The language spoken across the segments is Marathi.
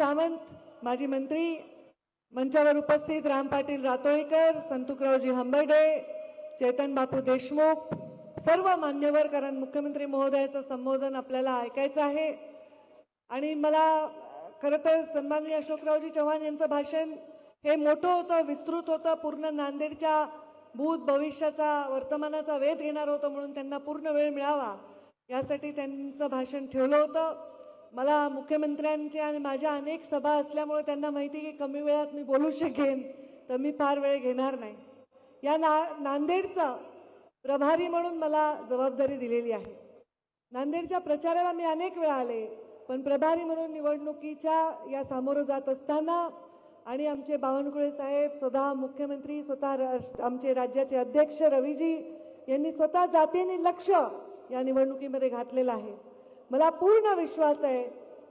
सावंत, माजी मंत्री, मंचावर उपस्थित राम पाटील रातोळीकर, संतुकरावजी हंबर्डे, चेतन बापू देशमुख, सर्व मान्यवर, कारण मुख्यमंत्री महोदयाचं संबोधन आपल्याला ऐकायचं आहे. आणि मला खरं तर सन्माननीय अशोकरावजी चव्हाण यांचं भाषण हे मोठं होतं, विस्तृत होतं, पूर्ण नांदेडच्या भूत भविष्याचा वर्तमानाचा वेध घेणार होतं, म्हणून त्यांना पूर्ण वेळ मिळावा यासाठी त्यांचं भाषण ठेवलं होतं. मला मुख्यमंत्र्यांचे आणि माझ्या अनेक सभा असल्यामुळे त्यांना माहिती की कमी वेळात मी बोलू शकेन, तर मी फार वेळ घेणार नाही. या नांदेडचा प्रभारी म्हणून मला जबाबदारी दिलेली आहे. नांदेडच्या प्रचाराला मी अनेक वेळा आले, पण प्रभारी म्हणून निवडणुकीच्या या सामोरं जात असताना आणि आमचे बावनकुळे साहेब, स्वतः मुख्यमंत्री, स्वतः आमचे राज्याचे अध्यक्ष रवीजी यांनी स्वतः जातीने लक्ष या निवडणुकीमध्ये घातलेलं आहे. मला पूर्ण विश्वास आहे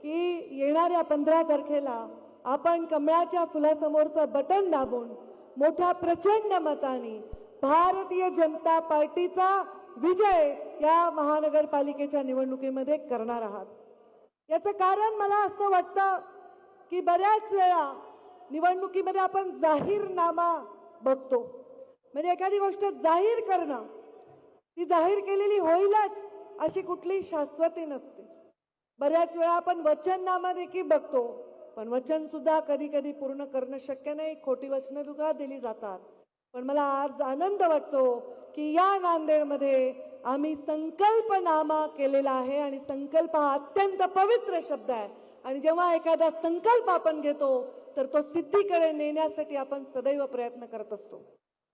की येणाऱ्या 15 तारखेला आपण कमळाच्या फुलासमोरचं बटन दाबून मोठ्या प्रचंड मताने भारतीय जनता पार्टीचा विजय या महानगरपालिकेच्या निवडणुकीमध्ये करणार आहात. याचं कारण मला असं वाटतं की बऱ्याच वेळा निवडणुकीमध्ये आपण जाहीरनामा बघतो, म्हणजे एखादी गोष्ट जाहीर करणं, ती जाहीर केलेली होईलच अशी कुठली शाश्वती नसते. बऱ्याच वेळा आपण वचननामा देखील बघतो, पण वचन सुद्धा कधी कधी पूर्ण करणं शक्य नाही, खोटी वचनं सुद्धा दिली जातात. पण मला आज आनंद वाटतो की या नांदेडमध्ये आम्ही संकल्पनामा केलेला आहे आणि संकल्प हा अत्यंत पवित्र शब्द आहे. आणि जेव्हा एखादा संकल्प आपण घेतो तर तो सिद्धीकडे नेण्यासाठी आपण सदैव प्रयत्न करत असतो.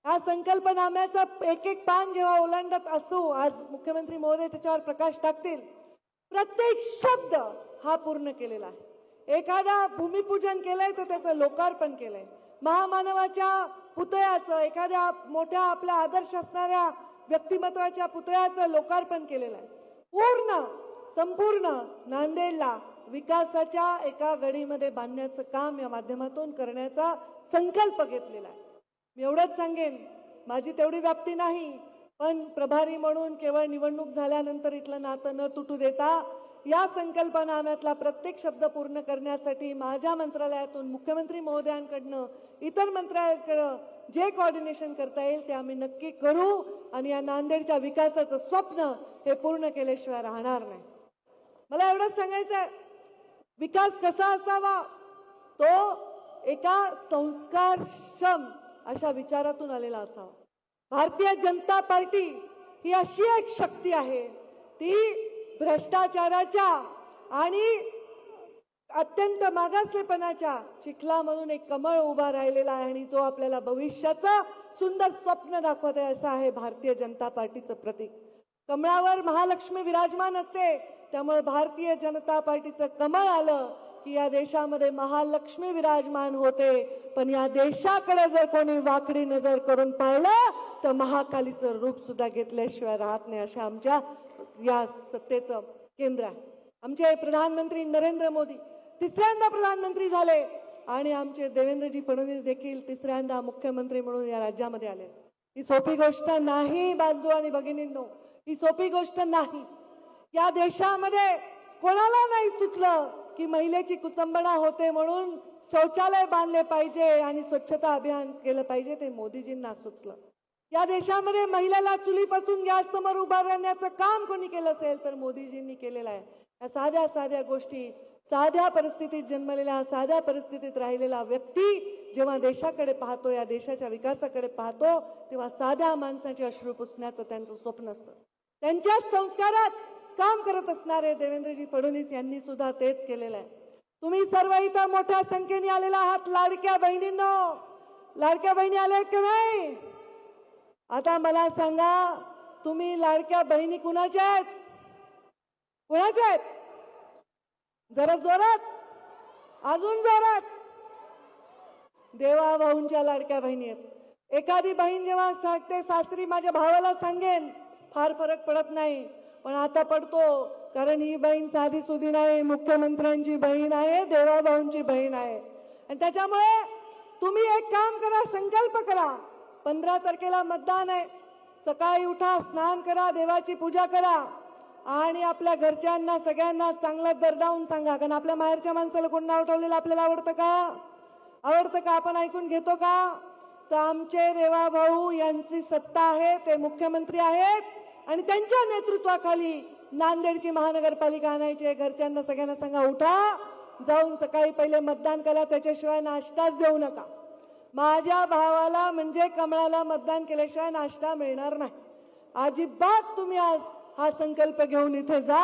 हा संकल्पनाम्याचं एक एक पान जेव्हा ओलांडत असू, आज मुख्यमंत्री महोदय त्याच्यावर प्रकाश टाकतील, प्रत्येक शब्द हा पूर्ण केलेला आहे. एखादा भूमिपूजन केलंय तर त्याचं लोकार्पण केलंय. महामानवाच्या पुतळ्याचं, एखाद्या मोठ्या आपल्या आदर्श असणाऱ्या व्यक्तिमत्वाच्या पुतळ्याचं लोकार्पण केलेलं आहे. पूर्ण संपूर्ण नांदेडला विकासाच्या एका गडीमध्ये बांधण्याचं काम या माध्यमातून करण्याचा संकल्प घेतलेला आहे. मी एवढंच सांगेन, माझी तेवढी व्याप्ती नाही, पण प्रभारी म्हणून केवळ निवडणूक झाल्यानंतर इथलं नातं न तुटू देता या संकल्पनाम्यातला प्रत्येक शब्द पूर्ण करण्यासाठी माझ्या मंत्रालयातून, मुख्यमंत्री महोदयांकडनं, इतर मंत्रालयाकडं जे कोऑर्डिनेशन करता येईल ते आम्ही नक्की करू आणि या नांदेडच्या विकासाचं स्वप्न हे पूर्ण केल्याशिवाय राहणार नाही. मला एवढंच सांगायचं आहे, विकास कसा असावा, तो एका संस्कारक्षम अशा विचारातून आलेला असावा. भारतीय जनता पार्टी ही अशी एक शक्ती आहे, ती भ्रष्टाचाराच्या आणि अत्यंत मागासलेपणाच्या चिखलामधून एक कमळ उभा राहिलेला आहे आणि तो आपल्याला भविष्याचं सुंदर स्वप्न दाखवत आहे. असं आहे भारतीय जनता पार्टीचं प्रतीक. कमळावर महालक्ष्मी विराजमान असते, त्यामुळे भारतीय जनता पार्टीचं कमळ आलं की या देशामध्ये महालक्ष्मी विराजमान होते. पण या देशाकडे जर कोणी वाकडी नजर करून पाहिलं तर महाकालीचं रूप सुद्धा घेतल्याशिवाय राहत नाही. अशा आमच्या या सत्तेचं केंद्र आहे. आमचे प्रधानमंत्री नरेंद्र मोदी तिसऱ्यांदा प्रधानमंत्री झाले आणि आमचे देवेंद्रजी फडणवीस देखील तिसऱ्यांदा मुख्यमंत्री म्हणून या राज्यामध्ये आले. ही सोपी गोष्ट नाही बांधू आणि भगिनींनो, ही सोपी गोष्ट नाही. या देशामध्ये कोणाला नाही सुचलं की महिलेची कुचंबणा होते म्हणून शौचालय बांधले पाहिजे आणि स्वच्छता अभियान केलं पाहिजे, ते मोदीजींना सुचलं. या देशामध्ये महिलेला चुलीपासून गॅस समोर उभा राहण्याचं काम कोणी केलं असेल तर मोदीजींनी केलेलं आहे. या साध्या साध्या गोष्टी, साध्या परिस्थितीत जन्मलेला, साध्या परिस्थितीत राहिलेला व्यक्ती जेव्हा देशाकडे पाहतो, या देशाच्या विकासाकडे पाहतो, तेव्हा साध्या माणसाचे अश्रू पुसण्याचं त्यांचं स्वप्न असतं. त्यांच्याच संस्कारात काम करत असणारे देवेंद्रजी फडणवीस यांनी सुद्धा तेच केलेलं आहे. तुम्ही सर्व इथं मोठ्या संख्येने आलेला आहात. लाडक्या बहिणींनो, लाडक्या बहिणी आल्या की नाही? आता मला सांगा, तुम्ही लाडक्या बहिणी कुणाच्या आहेत? कुणाच्या आहेत? जरा जोरात, अजून जोरात. देवा भाऊंच्या लाडक्या बहिणी आहेत. एखादी बहीण जेव्हा सांगते सासरी माझ्या भावाला सांगेन, फार फरक पडत नाही, पण आता पडतो, कारण ही बहीण साधी सुधी नाही, मुख्यमंत्र्यांची बहीण आहे, देवा भाऊंची बहीण आहे. आणि त्याच्यामुळे तुम्ही एक काम करा, संकल्प करा. 15 तारखेला मतदान आहे. सकाळी उठा, स्नान करा, देवाची पूजा करा आणि आपल्या घरच्यांना सगळ्यांना चांगला दरडावून सांगा, कारण आपल्या माहेरच्या माणसाला कोण नाव ठेवलेलं आपल्याला आवडतं का? आवडतं का? आपण ऐकून घेतो का? तर आमचे रेवा भाऊ यांची सत्ता आहे, ते मुख्यमंत्री आहेत आणि त्यांच्या नेतृत्वाखाली नांदेडची महानगरपालिका आणायची आहे. घरच्यांना सगळ्यांना सांगा, उठा, जाऊन सकाळी पहिले मतदान करा, त्याच्याशिवाय नाश्ताच देऊ नका. माझ्या भावाला म्हणजे कमळाला मतदान केल्याशिवाय नाश्ता मिळणार नाही. अजिबात तुम्ही आज हा संकल्प घेऊन इथे जा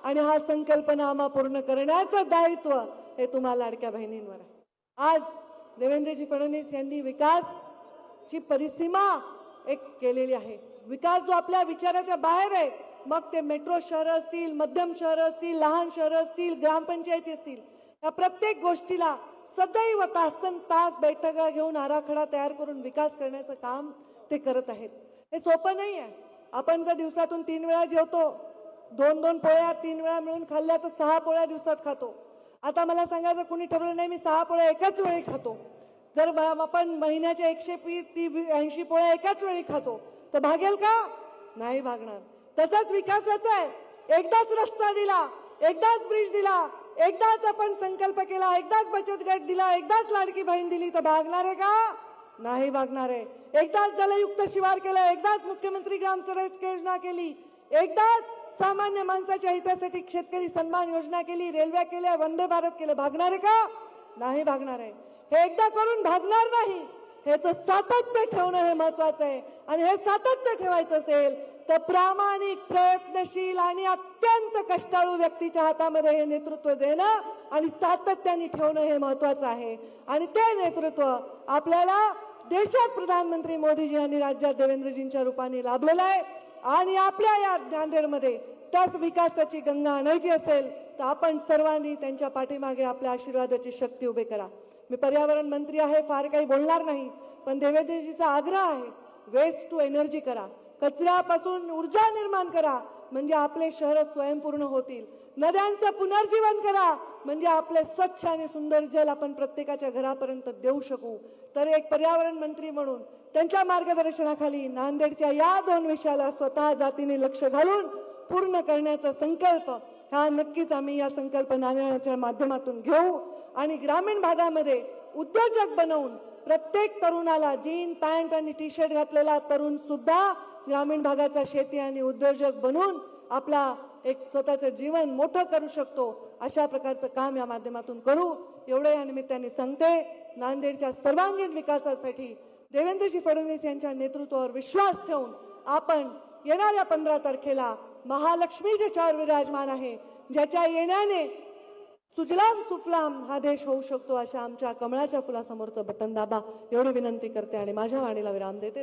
आणि हा संकल्पनामा पूर्ण करण्याचं दायित्व हे तुम्हाला लाडक्या बहिणींवर आहे. आज देवेंद्रजी फडणवीस यांनी विकासची परिसीमा एक केलेली आहे. विकास जो आपल्या विचाराच्या बाहेर आहे, मग ते मेट्रो शहरं असतील, मध्यम शहरं असतील, लहान शहरं असतील, ग्रामपंचायती असतील, या प्रत्येक गोष्टीला सदैव तासन-तास बैठका घेऊन आराखडा तयार करून विकास करण्याचं काम ते करत आहेत. हे सोपं नाही आहे. आपण जर दिवसातून 3 वेळा जेवतो, 2-2 पोळ्या 3 वेळा मिळून खाल्ल्या तर 6 पोळ्या दिवसात खातो. आता मला सांगायचं कुणी ठरवलं नाही मी 6 पोळ्या एकाच वेळी खातो. जर आपण महिन्याच्या 180 पोळ्या एकाच वेळी खातो तर भागेल का? नाही भागणार. तसाच विकासाचा आहे. एकदाच रस्ता दिला, एकदाच ब्रिज दिला, एकदाच आपण संकल्प केला, एकदाच बचत गट दिला, एकदाच लाडकी बहीण दिली तर भागणार आहे का? नाही भागणार आहे. एकदाच जलयुक्त शिवार केलं, एकदाच मुख्यमंत्री ग्राम सडक योजना केली, एकदाच सामान्य माणसाच्या हितासाठी शेतकरी सन्मान योजना केली, रेल्वे केल्या, वंदे भारत केलं, भागणार आहे का? नाही भागणार आहे. हे एकदा करून भागणार नाही. ह्याचं सातत्य ठेवणं हे महत्वाचं आहे आणि हे सातत्य ठेवायचं असेल तर प्रामाणिक, प्रयत्नशील आणि अत्यंत कष्टाळू व्यक्तीच्या हातामध्ये हे नेतृत्व देणं आणि सातत्याने ठेवणं हे महत्वाचं आहे. आणि ते नेतृत्व आपल्याला देशात प्रधानमंत्री मोदीजी यांनी राज्यात देवेंद्रजींच्या रूपाने लाभलेलं आहे. आणि आपल्या या नांदेडमध्ये त्याच विकासाची गंगा आणायची असेल तर आपण सर्वांनी त्यांच्या पाठीमागे आपल्या आशीर्वादाची शक्ती उभी करा. मी पर्यावरण मंत्री आहे, फार काही बोलणार नाही, पण देवेंद्रजीचा आग्रह आहे, वेस्ट टू एनर्जी करा, कचऱ्यापासून ऊर्जा निर्माण करा, म्हणजे आपले शहर स्वयंपूर्ण होतील. नद्यांचं पुनर्जीवन करा, म्हणजे आपले स्वच्छ आणि सुंदर जल आपण प्रत्येकाच्या घरापर्यंत देऊ शकू. तर एक पर्यावरण मंत्री म्हणून त्यांच्या मार्गदर्शनाखाली नांदेडच्या या 2 विषयाला स्वतः जातीने लक्ष घालून पूर्ण करण्याचा संकल्प हा नक्कीच आम्ही या संकल्पनाच्या माध्यमातून घेऊ. आणि ग्रामीण भागामध्ये उद्योजक बनवून प्रत्येक तरुणाला जीन पॅन्ट आणि टी शर्ट घातलेला तरुण सुद्धा ग्रामीण भागाचा शेती आणि उद्योजक बनून आपला एक स्वतःचं जीवन मोठं करू शकतो. अशा प्रकारचं काम या माध्यमातून करू एवढं या निमित्ताने सांगते. नांदेडच्या सर्वांगीण विकासासाठी देवेंद्रजी फडणवीस यांच्या नेतृत्वावर विश्वास ठेवून आपण येणाऱ्या 15 तारखेला महालक्ष्मी ज्याच्यावर विराजमान आहे, ज्याच्या येण्याने सुजलाम सुफलाम हा देश होऊ शकतो, अशा आमच्या कमळाच्या फुलासमोरचं बटन दाबा एवढी विनंती करते आणि माझ्या वाणीला विराम देते.